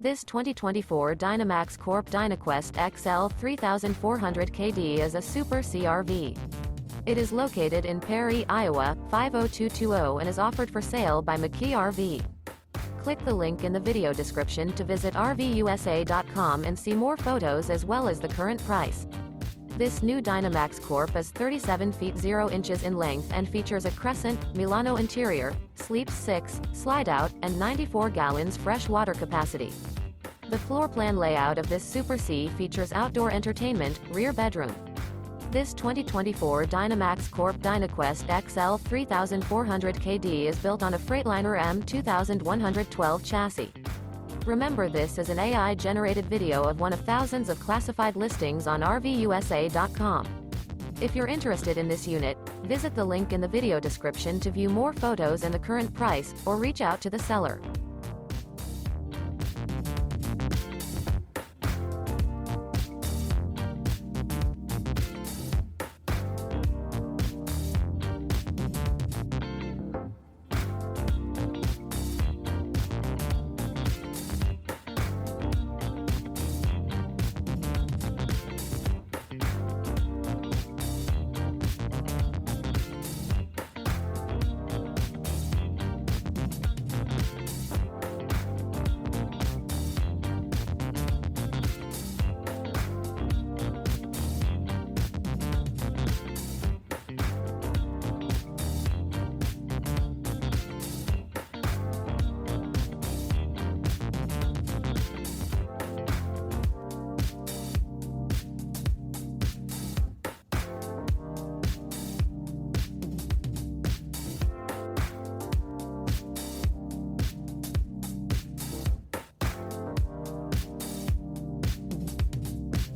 This 2024 Dynamax Corp Dynaquest XL 3400 KD is a Super CRV. It is located in Perry, Iowa, 50220 and is offered for sale by McKee RV. Click the link in the video description to visit RVUSA.com and see more photos as well as the current price. This new Dynamax Corp is 37 feet 0 inches in length and features a Crescent, Milano interior, sleeps 6, Slideout, and 94 gallons fresh water capacity. The floor plan layout of this Super C features outdoor entertainment, rear bedroom. This 2024 Dynamax Corp Dynaquest XL 3400 KD is built on a Freightliner M2 2112 chassis. Remember, this is an AI-generated video of one of thousands of classified listings on RVUSA.com. If you're interested in this unit, visit the link in the video description to view more photos and the current price, or reach out to the seller.